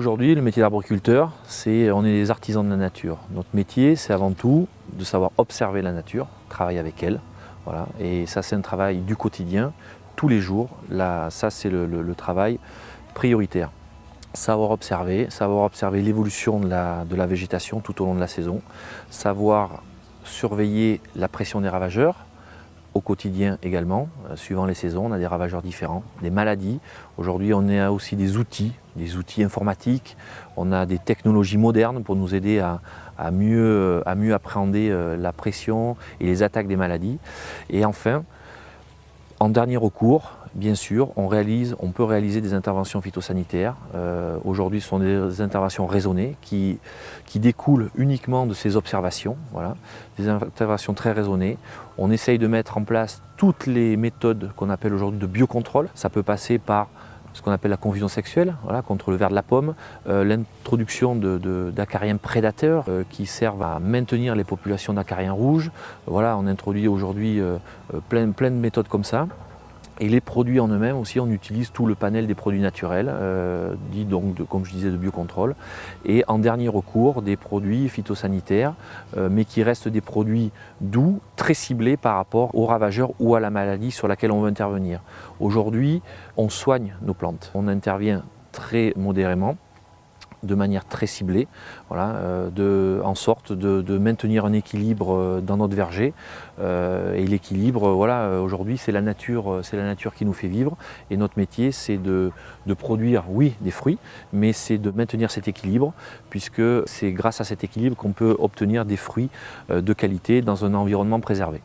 Aujourd'hui, le métier d'arboriculteur, on est des artisans de la nature. Notre métier, c'est avant tout de savoir observer la nature, travailler avec elle. Voilà. Et ça, c'est un travail du quotidien, tous les jours. Là, ça, c'est le travail prioritaire. Savoir observer l'évolution de la végétation tout au long de la saison, savoir surveiller la pression des ravageurs, au quotidien également, suivant les saisons, on a des ravageurs différents, des maladies. Aujourd'hui, on a aussi des outils informatiques, on a des technologies modernes pour nous aider à mieux appréhender la pression et les attaques des maladies. Et enfin, en dernier recours, bien sûr, on peut réaliser des interventions phytosanitaires. Aujourd'hui, ce sont des interventions raisonnées qui découlent uniquement de ces observations. Voilà, des interventions très raisonnées. On essaye de mettre en place toutes les méthodes qu'on appelle aujourd'hui de biocontrôle. Ça peut passer par ce qu'on appelle la confusion sexuelle, voilà, contre le ver de la pomme, l'introduction d'acariens prédateurs qui servent à maintenir les populations d'acariens rouges. Voilà, on introduit aujourd'hui plein de méthodes comme ça. Et les produits en eux-mêmes aussi, on utilise tout le panel des produits naturels, dit donc, comme je disais, de biocontrôle. Et en dernier recours, des produits phytosanitaires, mais qui restent des produits doux, très ciblés par rapport aux ravageurs ou à la maladie sur laquelle on veut intervenir. Aujourd'hui, on soigne nos plantes. On intervient très modérément, de manière très ciblée, voilà, en sorte de maintenir un équilibre dans notre verger. Et l'équilibre, voilà, aujourd'hui, c'est la nature qui nous fait vivre. Et notre métier, c'est de produire, oui, des fruits, mais c'est de maintenir cet équilibre, puisque c'est grâce à cet équilibre qu'on peut obtenir des fruits de qualité dans un environnement préservé.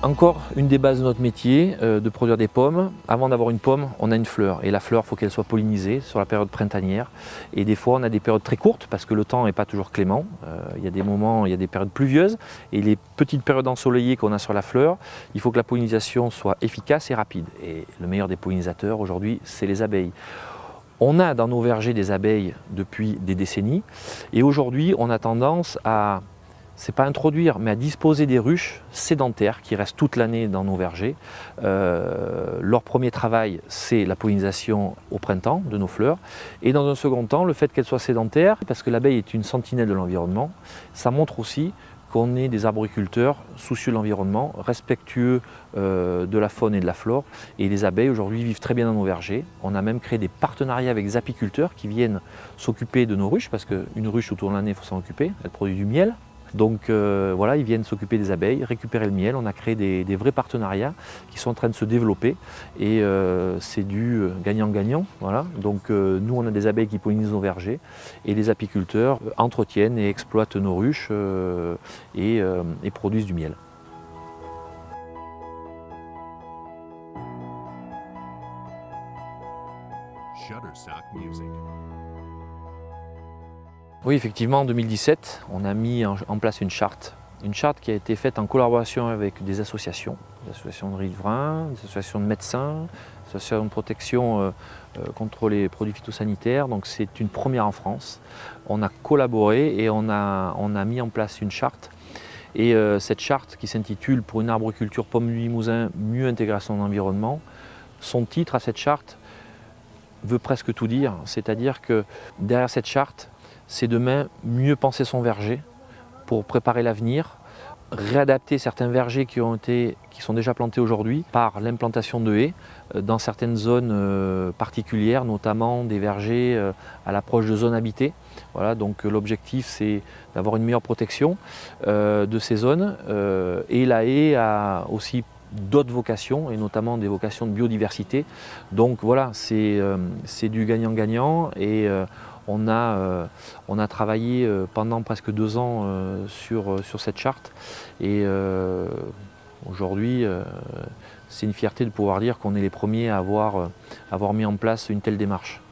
Encore une des bases de notre métier, de produire des pommes. Avant d'avoir une pomme, on a une fleur. Et la fleur, il faut qu'elle soit pollinisée sur la période printanière. Et des fois, on a des périodes très courtes parce que le temps n'est pas toujours clément. Il y a des moments, il y a des périodes pluvieuses. Et les petites périodes ensoleillées qu'on a sur la fleur, il faut que la pollinisation soit efficace et rapide. Et le meilleur des pollinisateurs aujourd'hui, c'est les abeilles. On a dans nos vergers des abeilles depuis des décennies. Et aujourd'hui, on a tendance à... c'est pas introduire, mais à disposer des ruches sédentaires qui restent toute l'année dans nos vergers. Leur premier travail, c'est la pollinisation au printemps de nos fleurs. Et dans un second temps, le fait qu'elles soient sédentaires, parce que l'abeille est une sentinelle de l'environnement, ça montre aussi qu'on est des arboriculteurs soucieux de l'environnement, respectueux de la faune et de la flore. Et les abeilles aujourd'hui vivent très bien dans nos vergers. On a même créé des partenariats avec des apiculteurs qui viennent s'occuper de nos ruches, parce qu'une ruche tout au long de l'année, il faut s'en occuper, elle produit du miel. Donc voilà, ils viennent s'occuper des abeilles, récupérer le miel. On a créé des vrais partenariats qui sont en train de se développer et c'est du gagnant-gagnant. Voilà. Donc nous, on a des abeilles qui pollinisent nos vergers et les apiculteurs entretiennent et exploitent nos ruches et produisent du miel. Shutterstock Music. Oui, effectivement, en 2017, on a mis en place une charte qui a été faite en collaboration avec des associations de riverains, des associations de médecins, des associations de protection contre les produits phytosanitaires. Donc c'est une première en France. On a collaboré et on a mis en place une charte. Et cette charte qui s'intitule « Pour une arboriculture pomme du Limousin, mieux intégrer son environnement », son titre à cette charte veut presque tout dire. C'est-à-dire que derrière cette charte, c'est demain mieux penser son verger pour préparer l'avenir, réadapter certains vergers qui sont déjà plantés aujourd'hui par l'implantation de haies dans certaines zones particulières, notamment des vergers à l'approche de zones habitées. Voilà, donc l'objectif, c'est d'avoir une meilleure protection de ces zones et la haie a aussi d'autres vocations et notamment des vocations de biodiversité. Donc voilà, c'est du gagnant-gagnant et on a travaillé pendant presque 2 ans sur cette charte et aujourd'hui c'est une fierté de pouvoir dire qu'on est les premiers à avoir mis en place une telle démarche.